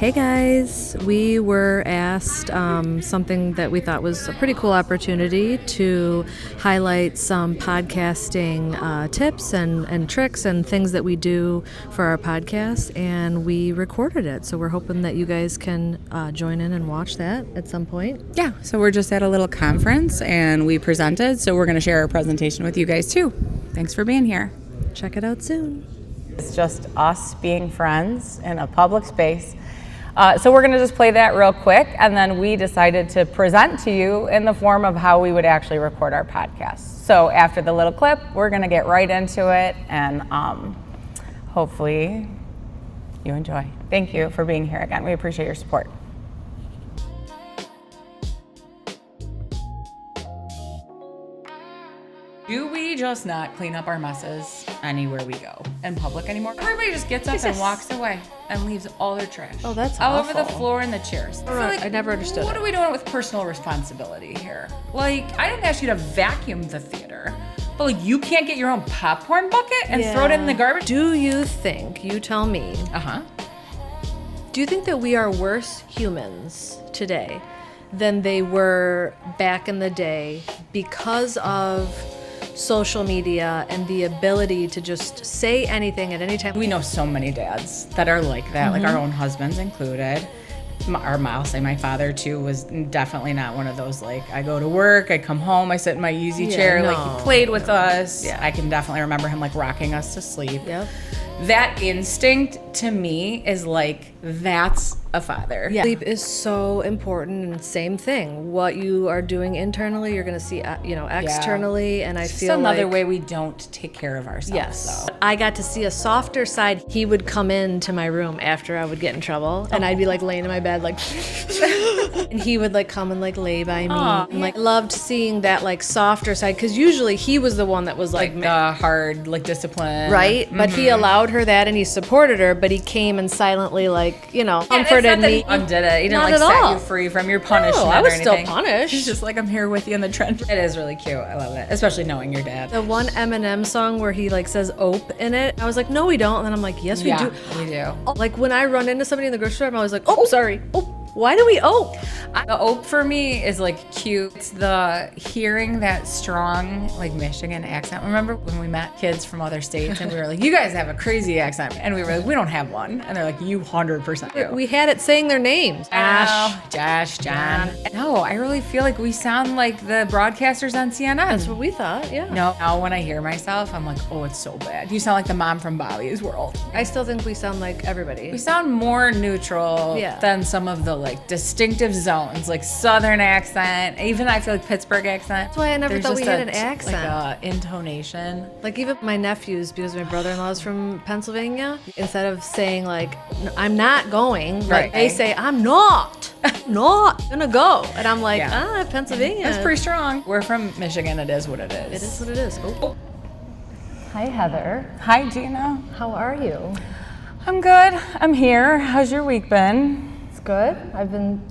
Hey guys, we were asked something that we thought was a pretty cool opportunity to highlight some podcasting tips and tricks and things that we do for our podcast, and we recorded it. So we're hoping that you guys can join in and watch that at some point. Yeah, so we're just at a little conference and we presented, so we're going to share our presentation with you guys too. Thanks for being here. Check it out soon. It's just us being friends in a public space. So we're going to just play that real quick, and then we decided to present to you in the form of how we would actually record our podcast. So after the little clip, we're going to get right into it, and hopefully you enjoy. Thank you for being here again. We appreciate your support. Do we just not clean up our messes anywhere we go in public anymore? Everybody just gets up and walks away and leaves all their trash. Oh, that's all awful. over the floor and the chairs. I never understood What it. are we doing with personal responsibility here? Like, I didn't ask you to vacuum the theater, but like, you can't get your own popcorn bucket and throw it in the garbage? Do you think, you tell me, do you think that we are worse humans today than they were back in the day because of social media and the ability to just say anything at any time? We know so many dads that are like that, like our own husbands included. I'll say my father too was definitely not one of those, like, I go to work, I come home, I sit in my easy chair, like he played with us. Yeah. I can definitely remember him like rocking us to sleep. Yep. That instinct to me is like, that's a father. Yeah. Sleep is so important, and same thing. What you are doing internally, you're going to see, externally, and I It's feel another like, way we don't take care of ourselves. yes. Though. I got to see a softer side. He would come into my room after I would get in trouble, and I'd be like laying in my bed like, and he would like come and like lay by me. And like loved seeing that like softer side, because usually he was the one that was like the hard, like, discipline. right? But he allowed her that, and he supported her, but he came and silently like, comforted me. Undid it. He didn't Not like at set all. you free from your punishment. No, I was or still anything. punished. He's just like, I'm here with you in the trench. It is really cute. I love it, especially knowing your dad. The one Eminem song where he like says "ope" in it, I was like, no, we don't. And then I'm like, yes, we do. We do. Like when I run into somebody in the grocery store, I'm always like, oh, sorry. Oh, why do we ope? The ope for me is like cute. It's the hearing that strong like Michigan accent. Remember when we met kids from other states and we were like, you guys have a crazy accent, and we were like, we don't have one, and they're like, you 100% do. We had it saying their names. Josh, John. No, I really feel like we sound like the broadcasters on CNN. That's what we thought. Yeah. No, now when I hear myself, I'm like, oh, it's so bad. You sound like the mom from Bobby's World. I still think we sound like everybody. We sound more neutral than some of the like distinctive zones, like Southern accent. Even I feel like Pittsburgh accent. That's why I never There's thought we just had an accent. Like a intonation. Like even my nephews, because my brother-in-law is from Pennsylvania, instead of saying like, I'm not going, like Right. they say, I'm not gonna go. And I'm like, Pennsylvania. That's pretty strong. We're from Michigan. It is what it is. It is what it is. Oh. Hi, Heather. Hi, Gina. How are you? I'm good. I'm here. How's your week been? It's good. I've been,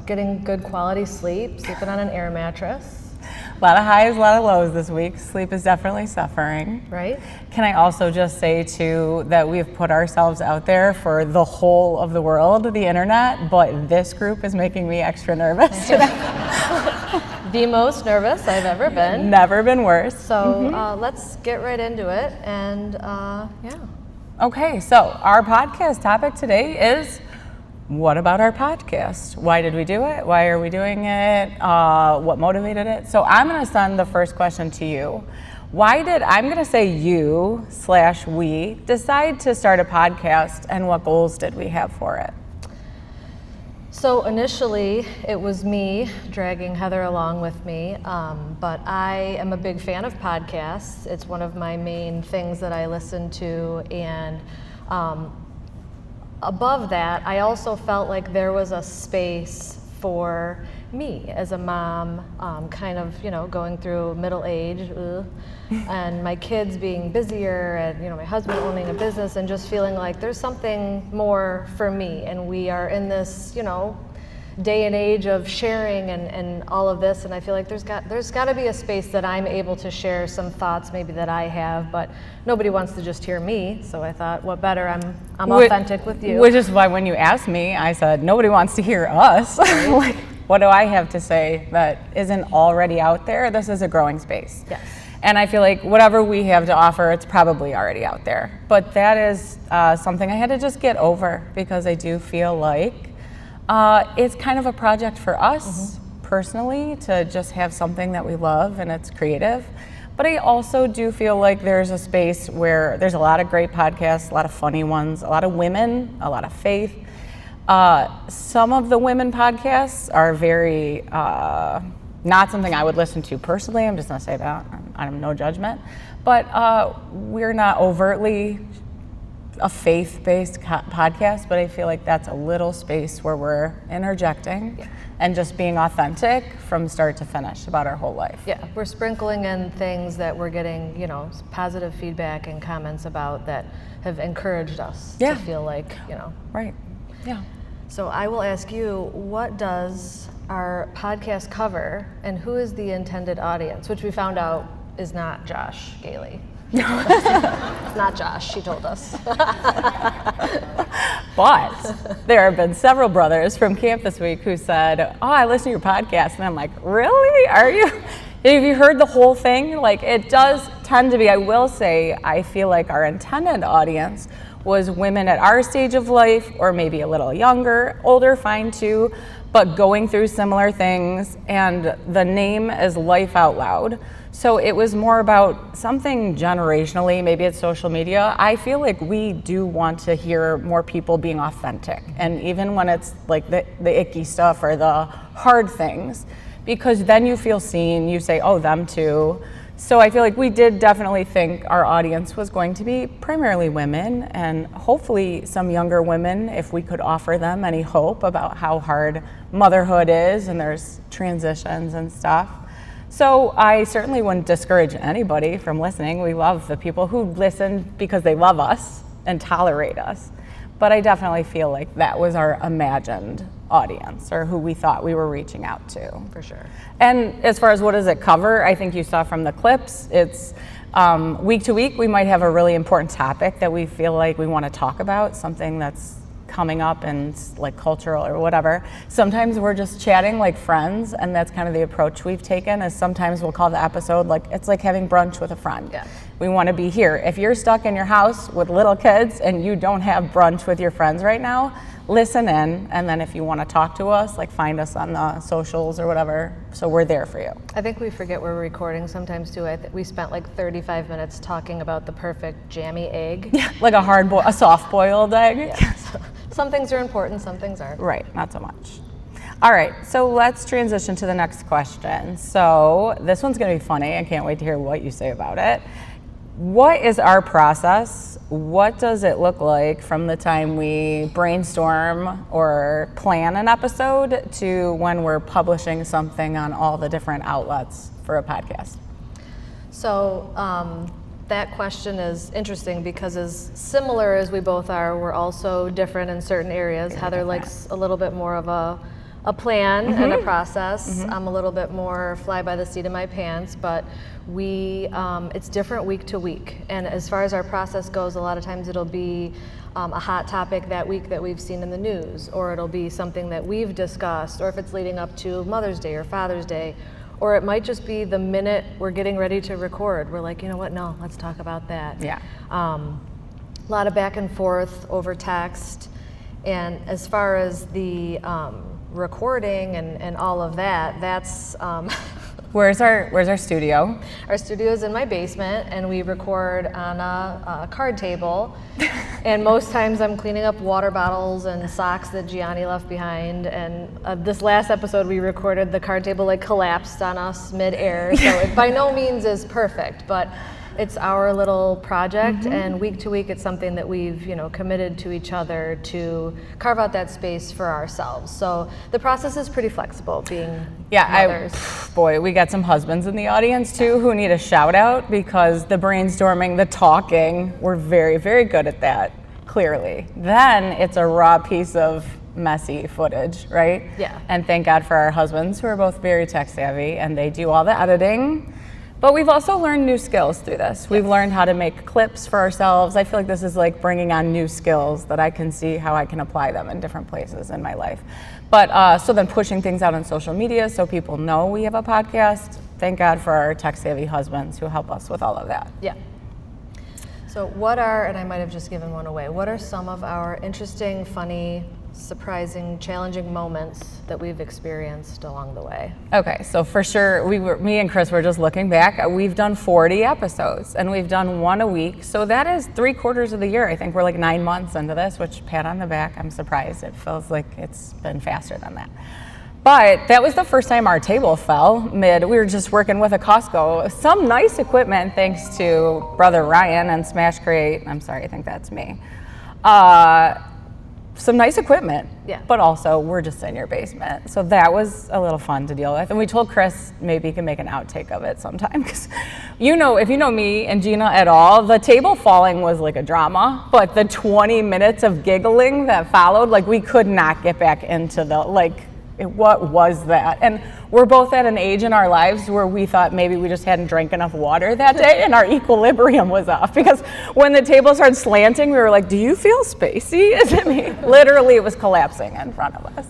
getting good quality sleep, sleeping on an air mattress. A lot of highs, a lot of lows this week. Sleep is definitely suffering. Right? Can I also just say, too, that we've put ourselves out there for the whole of the world, the internet, but this group is making me extra nervous today. The most nervous I've ever been. Never been worse. So let's get right into it. And Okay, so our podcast topic today is, what about our podcast? Why did we do it? Why are we doing it? What motivated it? So I'm going to send the first question to you. Why did, I'm going to say you/we, decide to start a podcast, and what goals did we have for it? So initially, it was me dragging Heather along with me, but I am a big fan of podcasts. It's one of my main things that I listen to, and above that, I also felt like there was a space for me as a mom, kind of, going through middle age, and my kids being busier, and my husband owning a business, and just feeling like there's something more for me, and we are in this, day and age of sharing and all of this, and I feel like there's got to be a space that I'm able to share some thoughts maybe that I have, but nobody wants to just hear me, so I thought, what better, I'm authentic with you. Which is why when you asked me, I said, nobody wants to hear us. Like, what do I have to say that isn't already out there? This is a growing space. Yes. And I feel like whatever we have to offer, it's probably already out there. But that is something I had to just get over, because I do feel like it's kind of a project for us personally to just have something that we love and it's creative. But I also do feel like there's a space where there's a lot of great podcasts, a lot of funny ones, a lot of women, a lot of faith. Some of the women podcasts are very not something I would listen to personally. I'm just gonna say that. I'm no judgment. But we're not overtly a faith-based podcast, but I feel like that's a little space where we're interjecting and just being authentic from start to finish about our whole life. Yeah, we're sprinkling in things that we're getting, positive feedback and comments about that have encouraged us to feel like, Right, yeah. So I will ask you, what does our podcast cover, and who is the intended audience, which we found out is not Josh Gailey. It's not Josh, she told us. But there have been several brothers from camp this week who said, oh, I listen to your podcast. And I'm like, really? Are you? Have you heard the whole thing? Like, it does tend to be, I will say, I feel like our intended audience was women at our stage of life, or maybe a little younger, older, fine too, but going through similar things. And the name is Life Out Loud. So it was more about something generationally, maybe it's social media. I feel like we do want to hear more people being authentic. And even when it's like the icky stuff or the hard things, because then you feel seen, you say, oh, them too. So I feel like we did definitely think our audience was going to be primarily women, and hopefully some younger women, if we could offer them any hope about how hard motherhood is and there's transitions and stuff. So I certainly wouldn't discourage anybody from listening. We love the people who listen because they love us and tolerate us. But I definitely feel like that was our imagined audience, or who we thought we were reaching out to. For sure. And as far as what does it cover, I think you saw from the clips, it's week to week we might have a really important topic that we feel like we want to talk about, something that's coming up and like cultural or whatever. Sometimes we're just chatting like friends, and that's kind of the approach we've taken, is sometimes we'll call the episode like, it's like having brunch with a friend. Yeah. We want to be here. If you're stuck in your house with little kids and you don't have brunch with your friends right now, listen in, and then if you want to talk to us, like find us on the socials or whatever, so we're there for you. I think we forget we're recording sometimes too. We spent like 35 minutes talking about the perfect jammy egg. Yeah, like a soft-boiled egg. Yeah. So, some things are important, some things aren't. Right, not so much. All right, so let's transition to the next question. So this one's gonna be funny. I can't wait to hear what you say about it. What is our process? What does it look like from the time we brainstorm or plan an episode to when we're publishing something on all the different outlets for a podcast? So that question is interesting because as similar as we both are, we're also different in certain areas. Heather likes a little bit more of a plan and a process. I'm a little bit more fly by the seat of my pants, but it's different week to week. And as far as our process goes, a lot of times it'll be a hot topic that week that we've seen in the news, or it'll be something that we've discussed, or if it's leading up to Mother's Day or Father's Day, or it might just be the minute we're getting ready to record. We're like, you know what, no, let's talk about that. Yeah. A lot of back and forth over text. And as far as the recording and all of that, that's Where's our studio? Our studio is in my basement, and we record on a card table. And most times I'm cleaning up water bottles and socks that Gianni left behind. And this last episode we recorded, the card table like collapsed on us mid-air. So it by no means is perfect, but it's our little project, and week to week it's something that we've committed to each other to carve out that space for ourselves. So the process is pretty flexible, being mothers. Boy, we got some husbands in the audience too who need a shout out, because the brainstorming, the talking, we're very, very good at that, clearly. Then it's a raw piece of messy footage, right? Yeah. And thank God for our husbands who are both very tech savvy and they do all the editing. But we've also learned new skills through this. We've learned how to make clips for ourselves. I feel like this is like bringing on new skills that I can see how I can apply them in different places in my life. But so then pushing things out on social media so people know we have a podcast. Thank God for our tech savvy husbands who help us with all of that. Yeah. So what are, and I might have just given one away, what are some of our interesting, funny, surprising, challenging moments that we've experienced along the way? Okay, so for sure, me and Chris were just looking back. We've done 40 episodes, and we've done one a week. So that is 3/4 of the year. I think we're like 9 months into this, which, pat on the back, I'm surprised. It feels like it's been faster than that. But that was the first time our table fell mid. We were just working with a Costco. Some nice equipment, thanks to Brother Ryan and Smash Create. I'm sorry, I think that's me. Some nice equipment, yeah. But also we're just in your basement. So that was a little fun to deal with. And we told Chris maybe he can make an outtake of it sometime. Because if you know me and Gina at all, the table falling was like a drama. But the 20 minutes of giggling that followed, like we could not get back into the, what was that? And we're both at an age in our lives where we thought maybe we just hadn't drank enough water that day and our equilibrium was off. Because when the table started slanting, we were like, do you feel spacey? Is it me? Literally, it was collapsing in front of us.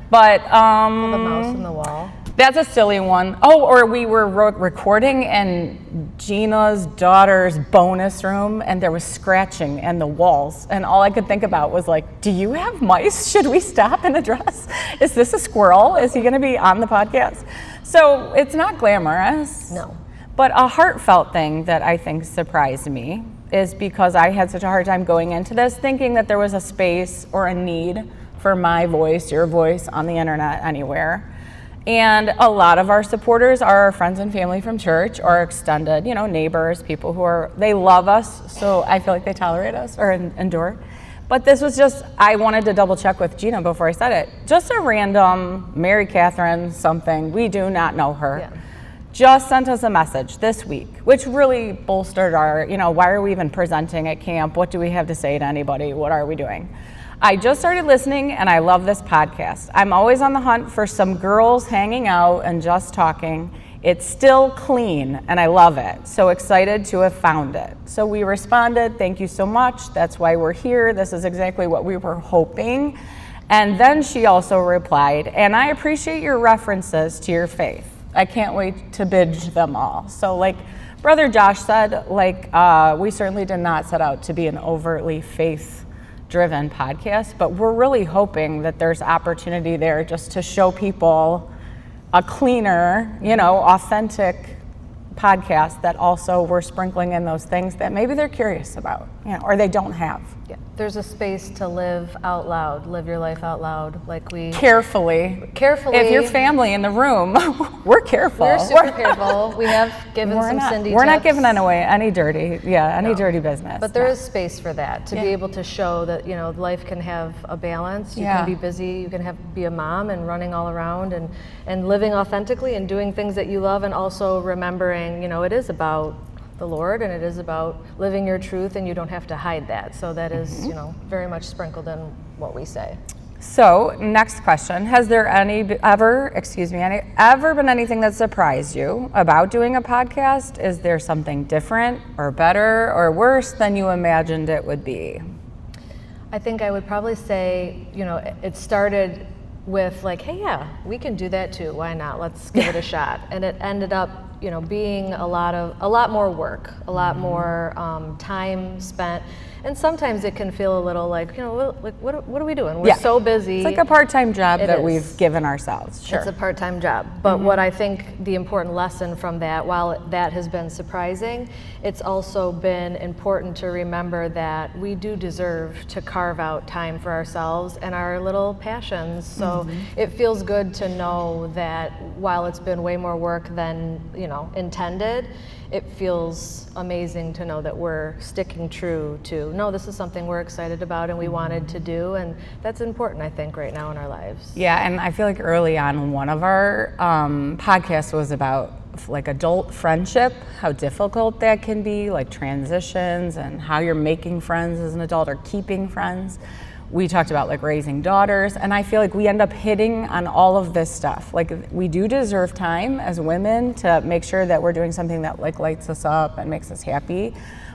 But The mouse in the wall. that's a silly one. Oh, or we were recording in Gina's daughter's bonus room and there was scratching in the walls. And all I could think about was like, do you have mice? Should we stop and address? Is this a squirrel? Is he gonna be on the podcast? So it's not glamorous. No. But a heartfelt thing that I think surprised me is because I had such a hard time going into this thinking that there was a space or a need for my voice, your voice on the internet anywhere. And a lot of our supporters are our friends and family from church or extended, neighbors, people they love us, so I feel like they tolerate us or endure. But this was just, I wanted to double check with Gina before I said it. Just a random Mary Catherine something, we do not know her, just sent us a message this week, which really bolstered our, why are we even presenting at camp? What do we have to say to anybody? What are we doing? I just started listening and I love this podcast. I'm always on the hunt for some girls hanging out and just talking. It's still clean and I love it. So excited to have found it. So we responded, thank you so much. That's why we're here. This is exactly what we were hoping. And then she also replied, and I appreciate your references to your faith. I can't wait to binge them all. So like Brother Josh said, we certainly did not set out to be an overtly faith-driven podcast, but we're really hoping that there's opportunity there just to show people a cleaner, authentic podcast that also we're sprinkling in those things that maybe they're curious about, or they don't have. Yeah. There's a space to live out loud, live your life out loud, like we... Carefully. If your family in the room, we're careful. We're super careful. We have given some Cindy We're not tips. giving away any dirty business. But there is space for that, to be able to show that, life can have a balance. You can be busy, you can be a mom and running all around and living authentically and doing things that you love, and also remembering, it is about the Lord and it is about living your truth, and you don't have to hide that. So that is, very much sprinkled in what we say. So next question, has there ever been anything that surprised you about doing a podcast? Is there something different or better or worse than you imagined it would be? I think I would probably say, it started with like, hey, yeah, we can do that too. Why not? Let's give it a shot. And it ended up, being a lot more work, a lot more time spent. And sometimes it can feel a little like, what are we doing? We're so busy. It's like a part-time job that we've given ourselves. Sure. It's a part-time job. But what I think the important lesson from that, while that has been surprising, it's also been important to remember that we do deserve to carve out time for ourselves and our little passions. So it feels good to know that while it's been way more work than, intended, it feels amazing to know that we're sticking true to, no, this is something we're excited about and we wanted to do, and that's important, I think, right now in our lives. Yeah, and I feel like early on, one of our podcasts was about like adult friendship, how difficult that can be, like transitions and how you're making friends as an adult or keeping friends. We talked about like raising daughters, and I feel like we end up hitting on all of this stuff. Like we do deserve time as women to make sure that we're doing something that like lights us up and makes us happy.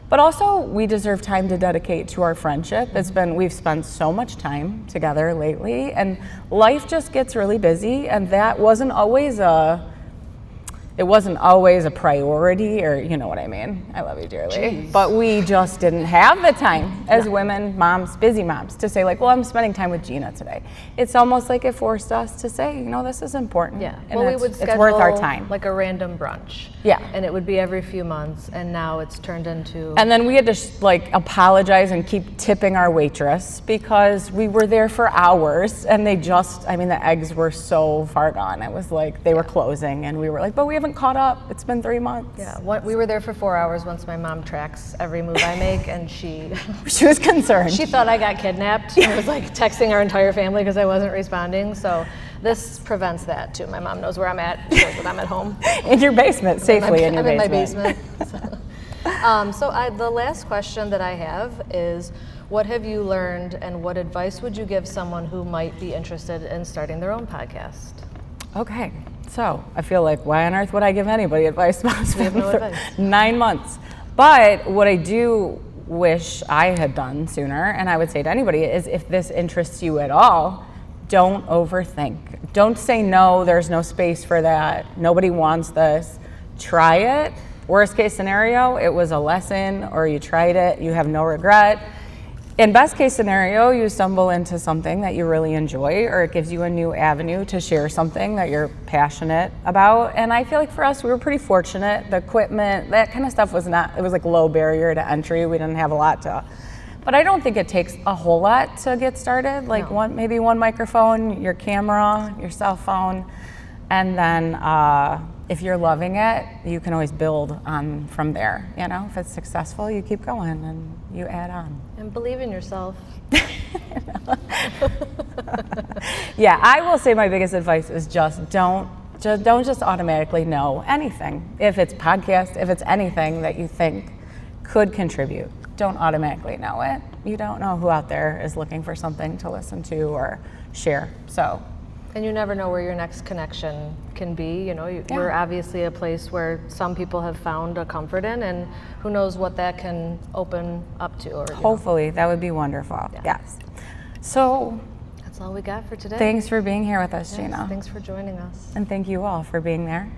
But also we deserve time to dedicate to our friendship. We've spent so much time together lately, and life just gets really busy, and that wasn't always a priority, or you know what I mean. I love you dearly. Jeez. But we just didn't have the time as women, moms, busy moms, to say like, well, I'm spending time with Gina today. It's almost like it forced us to say, you know, this is important. Yeah. And Well, we would it's schedule worth our time. like a random brunch. Yeah. And it would be every few months, and now it's turned into. And then we had to like apologize and keep tipping our waitress because we were there for hours, and the eggs were so far gone. It was like they were closing, and we were like, but we haven't caught up. It's been 3 months. Yeah, we were there for 4 hours once my mom tracks every move I make, and she was concerned. She thought I got kidnapped and was like texting our entire family because I wasn't responding. So this prevents that too. My mom knows where I'm at. She knows that I'm at home. In your basement, safely in your basement. I'm in my basement. The last question that I have is, what have you learned, and what advice would you give someone who might be interested in starting their own podcast? Okay. So I feel like, why on earth would I give anybody advice about We have no advice. 9 months? But what I do wish I had done sooner, and I would say to anybody, is if this interests you at all, don't overthink. Don't say no, there's no space for that, nobody wants this. Try it. Worst case scenario, it was a lesson, or you tried it, you have no regret. In best case scenario, you stumble into something that you really enjoy, or it gives you a new avenue to share something that you're passionate about. And I feel like for us, we were pretty fortunate. The equipment, that kind of stuff it was like low barrier to entry. We didn't have a lot but I don't think it takes a whole lot to get started. Like maybe one microphone, your camera, your cell phone, and then if you're loving it, you can always build on from there. You know, if it's successful, you keep going and you add on. And believe in yourself. Yeah, I will say my biggest advice is don't just automatically know anything. If it's podcast, if it's anything that you think could contribute, don't automatically know it. You don't know who out there is looking for something to listen to or share. So. And you never know where your next connection can be. You know, we're obviously a place where some people have found a comfort in, and who knows what that can open up to. Or hopefully, that would be wonderful. Yes. So. That's all we got for today. Thanks for being here with us, Gina. Thanks for joining us. And thank you all for being there.